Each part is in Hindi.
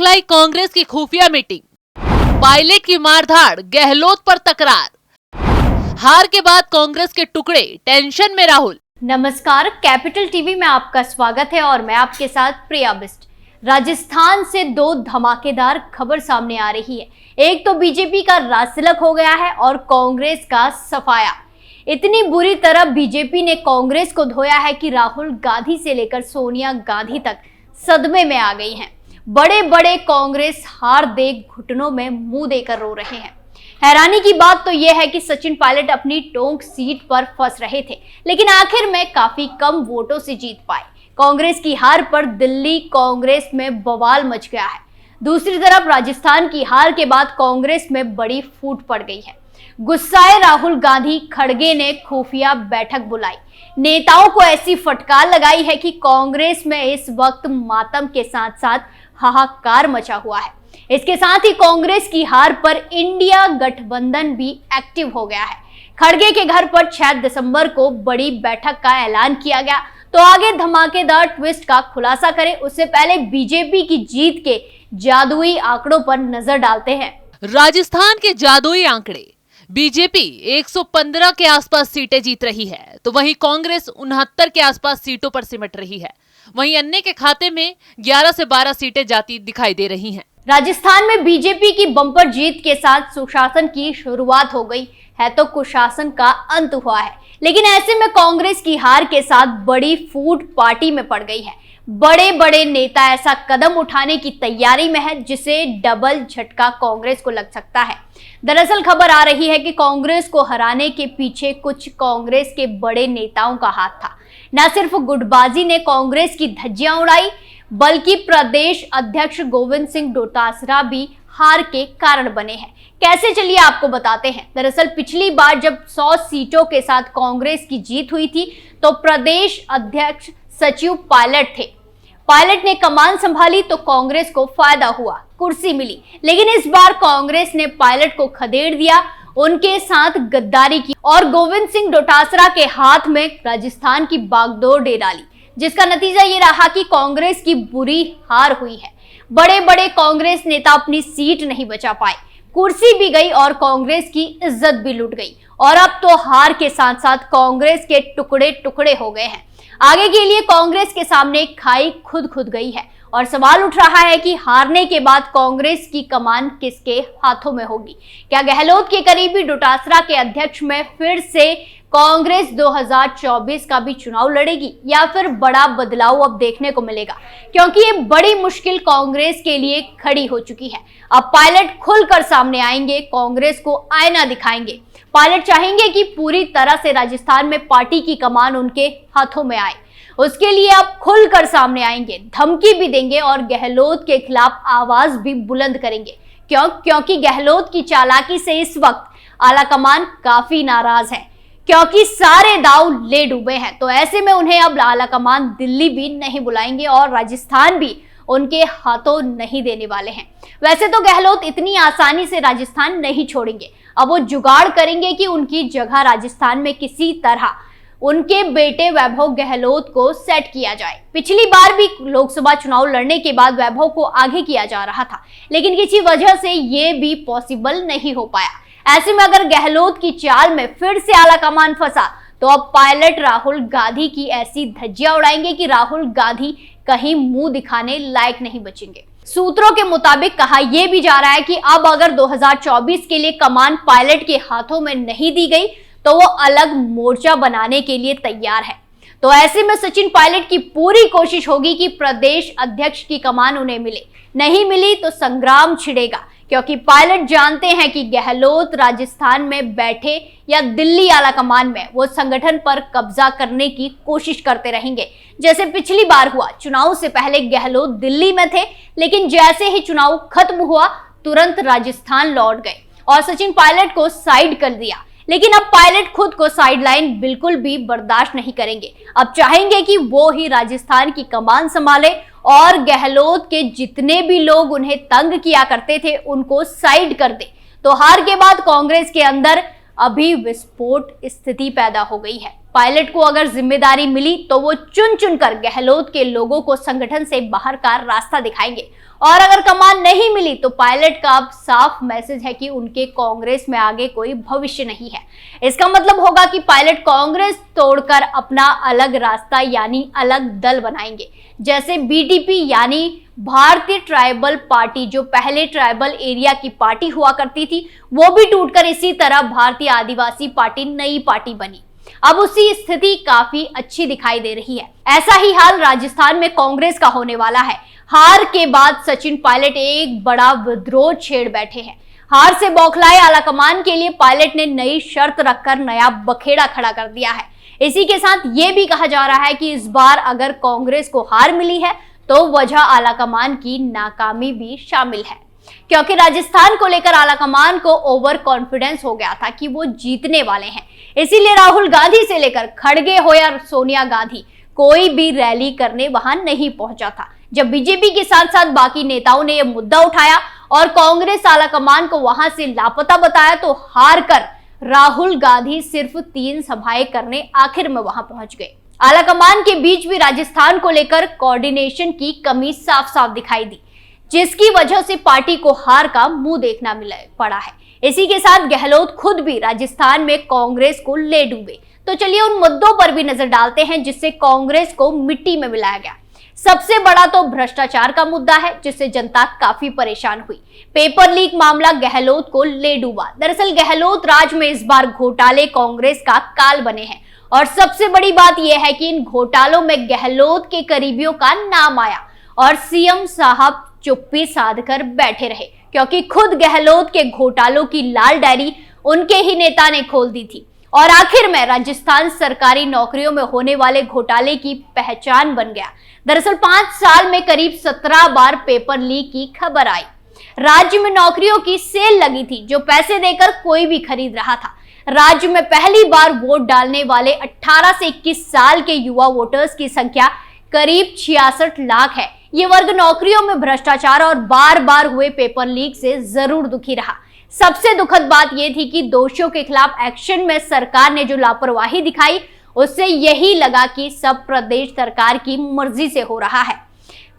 बौखलाई कांग्रेस की खुफिया मीटिंग, पायलट की मारधाड़, गहलोत पर तकरार। हार के बाद कांग्रेस के टुकड़े, टेंशन में राहुल। नमस्कार, कैपिटल टीवी में आपका स्वागत है और मैं आपके साथ प्रिया बिस्ट। राजस्थान से दो धमाकेदार खबर सामने आ रही है। एक तो बीजेपी का राजतिलक हो गया है और कांग्रेस का सफाया। इतनी बुरी तरह बीजेपी ने कांग्रेस को धोया है कि राहुल गांधी से लेकर सोनिया गांधी तक सदमे में आ गई हैं। बड़े बड़े कांग्रेस हार देख घुटनों में मुंह देकर रो रहे हैं। हैरानी की बात तो यह है कि सचिन पायलट अपनी टोंक सीट पर फंस रहे थे, लेकिन आखिर में काफी कम वोटों से जीत पाए। कांग्रेस की हार पर दिल्ली कांग्रेस में बवाल मच गया है। दूसरी तरफ राजस्थान की हार के बाद कांग्रेस में बड़ी फूट पड़ गई है। गुस्साए राहुल गांधी खड़गे ने खुफिया बैठक बुलाई। नेताओं को ऐसी फटकार लगाई है कि कांग्रेस में इस वक्त मातम के साथ साथ हाहाकार मचा हुआ है। इसके साथ ही कांग्रेस की हार पर इंडिया गठबंधन भी एक्टिव हो गया है। खड़गे के घर पर 6 दिसंबर को बड़ी बैठक का ऐलान किया गया। तो आगे धमाकेदार ट्विस्ट का खुलासा करें उससे पहले बीजेपी की जीत के जादुई आंकड़ों पर नजर डालते हैं। राजस्थान के जादुई आंकड़े। बीजेपी 115 के आसपास सीटें जीत रही है, तो वहीं कांग्रेस 69 के आसपास सीटों पर सिमट रही है। वहीं अन्य के खाते में 11 से 12 सीटें जाती दिखाई दे रही हैं। राजस्थान में बीजेपी की बम्पर जीत के साथ सुशासन की शुरुआत हो गई है, तो कुशासन का अंत हुआ है। लेकिन ऐसे में कांग्रेस की हार के साथ बड़ी फूट पार्टी में पड़ गई है। बड़े बड़े नेता ऐसा कदम उठाने की तैयारी में है जिसे डबल झटका कांग्रेस को लग सकता है। दरअसल खबर आ रही है कि कांग्रेस को हराने के पीछे कुछ कांग्रेस के बड़े नेताओं का हाथ था। न सिर्फ गुटबाजी ने कांग्रेस की धज्जियां उड़ाई, बल्कि प्रदेश अध्यक्ष गोविंद सिंह डोटासरा भी हार के कारण बने हैं। कैसे, चलिए आपको बताते हैं। दरअसल पिछली बार जब 100 सीटों के साथ कांग्रेस की जीत हुई थी, तो प्रदेश अध्यक्ष सचिन पायलट थे। पायलट ने कमान संभाली तो कांग्रेस को फायदा हुआ, कुर्सी मिली। लेकिन इस बार कांग्रेस ने पायलट को खदेड़ दिया, उनके साथ गद्दारी की और गोविंद सिंह डोटासरा के हाथ में राजस्थान की बागडोर दे डाली, जिसका नतीजा ये रहा कि कांग्रेस की बुरी हार हुई है। बड़े बड़े कांग्रेस नेता अपनी सीट नहीं बचा पाए, कुर्सी भी गई और कांग्रेस की इज्जत भी लूट गई। और अब तो हार के साथ साथ कांग्रेस के टुकड़े टुकड़े हो गए हैं। आगे के लिए कांग्रेस के सामने खाई खुद गई है और सवाल उठ रहा है कि हारने के बाद कांग्रेस की कमान किसके हाथों में होगी। क्या गहलोत के करीबी डोटासरा के अध्यक्ष में फिर से कांग्रेस 2024 का भी चुनाव लड़ेगी, या फिर बड़ा बदलाव अब देखने को मिलेगा? क्योंकि ये बड़ी मुश्किल कांग्रेस के लिए खड़ी हो चुकी है। अब पायलट खुलकर सामने आएंगे, कांग्रेस को आईना दिखाएंगे। पायलट चाहेंगे कि पूरी तरह से राजस्थान में पार्टी की कमान उनके हाथों में आए। उसके लिए अब खुलकर सामने आएंगे, धमकी भी देंगे और गहलोत के खिलाफ आवाज भी बुलंद करेंगे। क्योंकि गहलोत की चालाकी से इस वक्त आलाकमान काफी नाराज है, क्योंकि सारे दांव ले डूबे हैं। तो ऐसे में उन्हें अब आलाकमान दिल्ली भी नहीं बुलाएंगे और राजस्थान भी उनके हाथों नहीं देने वाले हैं। वैसे तो गहलोत इतनी आसानी से राजस्थान नहीं छोड़ेंगे। अब वो जुगाड़ करेंगे कि उनकी जगह राजस्थान में किसी तरह उनके बेटे वैभव गहलोत को सेट किया जाए। पिछली बार भी लोकसभा चुनाव लड़ने के बाद वैभव को आगे किया जा रहा था, लेकिन किसी वजह से ये भी पॉसिबल नहीं हो पाया। ऐसे में अगर गहलोत की चाल में फिर से आलाकमान फंसा, तो अब पायलट राहुल गांधी की ऐसी धज्जियां उड़ाएंगे कि राहुल गांधी कहीं मुंह दिखाने लायक नहीं बचेंगे। सूत्रों के मुताबिक कहा यह भी जा रहा है कि अब अगर 2024 के लिए कमान पायलट के हाथों में नहीं दी गई, तो वो अलग मोर्चा बनाने के लिए तैयार है। तो ऐसे में सचिन पायलट की पूरी कोशिश होगी कि प्रदेश अध्यक्ष की कमान उन्हें मिले। नहीं मिली तो संग्राम छिड़ेगा, क्योंकि पायलट जानते हैं कि गहलोत राजस्थान में बैठे या दिल्ली आलाकमान में वो संगठन पर कब्जा करने की कोशिश करते रहेंगे। जैसे पिछली बार हुआ, चुनाव से पहले गहलोत दिल्ली में थे, लेकिन जैसे ही चुनाव खत्म हुआ तुरंत राजस्थान लौट गए और सचिन पायलट को साइड कर दिया। लेकिन अब पायलट खुद को साइडलाइन बिल्कुल भी बर्दाश्त नहीं करेंगे। अब चाहेंगे कि वो ही राजस्थान की कमान संभाले और गहलोत के जितने भी लोग उन्हें तंग किया करते थे उनको साइड कर दे। तो हार के बाद कांग्रेस के अंदर अभी विस्फोट स्थिति पैदा हो गई है। पायलट को अगर जिम्मेदारी मिली तो वो चुन चुन कर गहलोत के लोगों को संगठन से बाहर का रास्ता दिखाएंगे, और अगर कमान नहीं मिली तो पायलट का अब साफ मैसेज है कि उनके कांग्रेस में आगे कोई भविष्य नहीं है। इसका मतलब होगा कि पायलट कांग्रेस तोड़कर अपना अलग रास्ता यानी अलग दल बनाएंगे। जैसे बीटीपी यानी भारतीय ट्राइबल पार्टी, जो पहले ट्राइबल एरिया की पार्टी हुआ करती थी, वो भी टूटकर इसी तरह भारतीय आदिवासी पार्टी नई पार्टी बनी। अब उसकी स्थिति काफी अच्छी दिखाई दे रही है। ऐसा ही हाल राजस्थान में कांग्रेस का होने वाला है। हार के बाद सचिन पायलट एक बड़ा विद्रोह छेड़ बैठे हैं। हार से बौखलाए आलाकमान के लिए पायलट ने नई शर्त रखकर नया बखेड़ा खड़ा कर दिया है। इसी के साथ ये भी कहा जा रहा है कि इस बार अगर कांग्रेस को हार मिली है तो वजह आलाकमान की नाकामी भी शामिल है, क्योंकि राजस्थान को लेकर आलाकमान को ओवर कॉन्फिडेंस हो गया था कि वो जीतने वाले हैं। इसीलिए राहुल गांधी से लेकर खड़गे हो या सोनिया गांधी, कोई भी रैली करने वहां नहीं पहुंचा था। जब बीजेपी के साथ साथ बाकी नेताओं ने यह मुद्दा उठाया और कांग्रेस आलाकमान को वहां से लापता बताया तो हार कर राहुल गांधी सिर्फ 3 सभाएं करने आखिर में वहां पहुंच गए। आलाकमान के बीच भी राजस्थान को लेकर कोऑर्डिनेशन की कमी साफ साफ दिखाई दी, जिसकी वजह से पार्टी को हार का मुंह देखना पड़ा है। इसी के साथ गहलोत खुद भी राजस्थान में कांग्रेस को ले डूबे। तो चलिए उन मुद्दों पर भी नजर डालते हैं जिससे कांग्रेस को मिट्टी में मिलाया गया। सबसे बड़ा तो भ्रष्टाचार का मुद्दा है, जिससे जनता काफी परेशान हुई। पेपर लीक मामला गहलोत को ले डूबा। दरअसल गहलोत राज में इस बार घोटाले कांग्रेस का काल बने हैं, और सबसे बड़ी बात यह है कि इन घोटालों में गहलोत के करीबियों का नाम आया और सीएम साहब चुप्पी साधकर बैठे रहे, क्योंकि खुद गहलोत के घोटालों की लाल डायरी उनके ही नेता ने खोल दी थी। और आखिर में राजस्थान सरकारी नौकरियों में होने वाले घोटाले की पहचान बन गया। दरअसल 5 साल में करीब 17 बार पेपर लीक की खबर आई। राज्य में नौकरियों की सेल लगी थी, जो पैसे देकर कोई भी खरीद रहा था। राज्य में पहली बार वोट डालने वाले 18 से 21 साल के युवा वोटर्स की संख्या करीब 66 लाख है। ये वर्ग नौकरियों में भ्रष्टाचार और बार बार हुए पेपर लीक से जरूर दुखी रहा। सबसे दुखद बात यह थी कि दोषियों के खिलाफ एक्शन में सरकार ने जो लापरवाही दिखाई, उससे यही लगा कि सब प्रदेश सरकार की मर्जी से हो रहा है।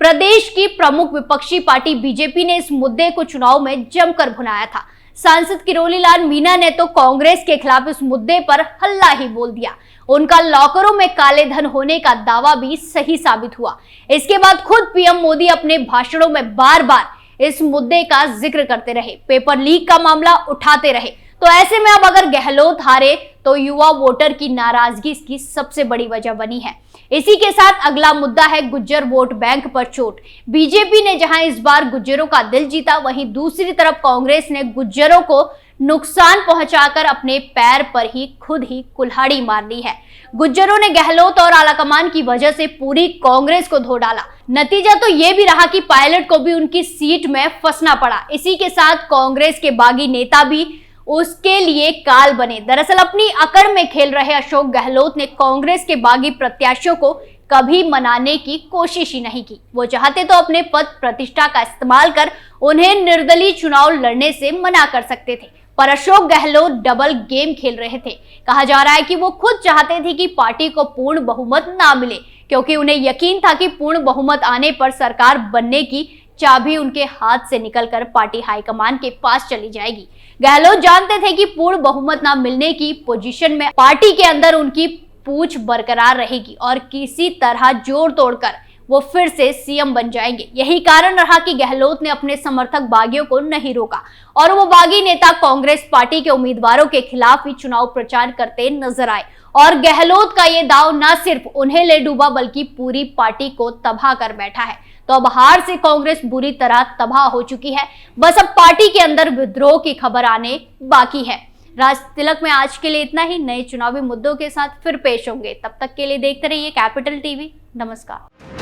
प्रदेश की प्रमुख विपक्षी पार्टी बीजेपी ने इस मुद्दे को चुनाव में जमकर भुनाया था। सांसद किरोड़ी लाल मीणा ने तो कांग्रेस के खिलाफ इस मुद्दे पर हल्ला ही बोल दिया। उनका लॉकरों में काले धन होने का दावा भी सही साबित हुआ। इसके बाद खुद पीएम मोदी अपने भाषणों में बार बार इस मुद्दे का जिक्र करते रहे, पेपर लीक का मामला उठाते रहे। तो ऐसे में अब अगर गहलोत हारे तो युवा वोटर की नाराजगी इसकी सबसे बड़ी वजह बनी है। इसी के साथ अगला मुद्दा है गुज्जर वोट बैंक पर चोट। बीजेपी ने जहां इस बार गुज्जरों का दिल जीता, वहीं दूसरी तरफ कांग्रेस ने गुज्जरों को नुकसान पहुंचाकर अपने पैर पर ही खुद ही कुल्हाड़ी मार ली है। गुज्जरों ने गहलोत और आलाकमान की वजह से पूरी कांग्रेस को धो डाला। नतीजा तो यह भी रहा कि पायलट को भी उनकी सीट में फंसना पड़ा। इसी के साथ कांग्रेस के बागी नेता भी उसके लिए काल बने। दरअसल अपनी अकड़ में खेल रहे अशोक गहलोत ने कांग्रेस के बागी प्रत्याशियों को कभी मनाने की कोशिश ही नहीं की। वो चाहते तो अपने पद प्रतिष्ठा का इस्तेमाल कर उन्हें निर्दलीय चुनाव लड़ने से मना कर सकते थे, पर अशोक गहलोत डबल गेम खेल रहे थे। कहा जा रहा है कि वो खुद चाहते थे कि पार्टी को पूर्ण बहुमत ना मिले, क्योंकि उन्हें यकीन था कि पूर्ण बहुमत आने पर सरकार बनने की चाबी उनके हाथ से निकलकर पार्टी हाईकमान के पास चली जाएगी। गहलोत जानते थे कि पूर्ण बहुमत ना मिलने की पोजीशन में पार्टी के अंदर उनकी पूछ बरकरार रहेगी और किसी तरह जोड़ तोड़कर वो फिर से सीएम बन जाएंगे। यही कारण रहा कि गहलोत ने अपने समर्थक बागियों को नहीं रोका और वो बागी नेता कांग्रेस पार्टी के उम्मीदवारों के खिलाफ ही चुनाव प्रचार करते नजर आए। और गहलोत का ये दाव न सिर्फ उन्हें ले डूबा बल्कि पूरी पार्टी को तबाह कर बैठा है। तो अब हार से कांग्रेस बुरी तरह तबाह हो चुकी है। बस अब पार्टी के अंदर विद्रोह की खबर आने बाकी है। राज तिलक में आज के लिए इतना ही। नए चुनावी मुद्दों के साथ फिर पेश होंगे, तब तक के लिए देखते रहिए कैपिटल टीवी। नमस्कार।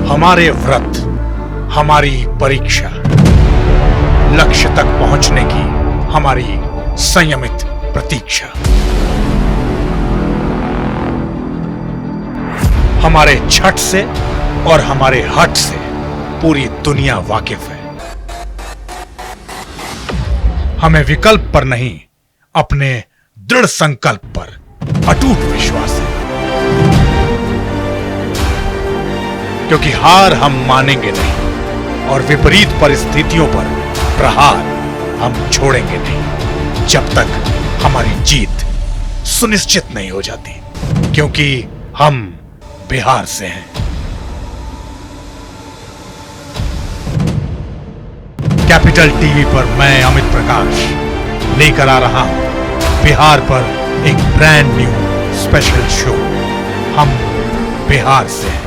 हमारे व्रत, हमारी परीक्षा, लक्ष्य तक पहुंचने की हमारी संयमित प्रतीक्षा। हमारे छठ से और हमारे हट से पूरी दुनिया वाकिफ है। हमें विकल्प पर नहीं, अपने दृढ़ संकल्प पर अटूट विश्वास है, क्योंकि हार हम मानेंगे नहीं और विपरीत परिस्थितियों पर प्रहार हम छोड़ेंगे नहीं जब तक हमारी जीत सुनिश्चित नहीं हो जाती, क्योंकि हम बिहार से हैं। कैपिटल टीवी पर मैं अमित प्रकाश लेकर आ रहा हूं बिहार पर एक ब्रांड न्यू स्पेशल शो, हम बिहार से हैं।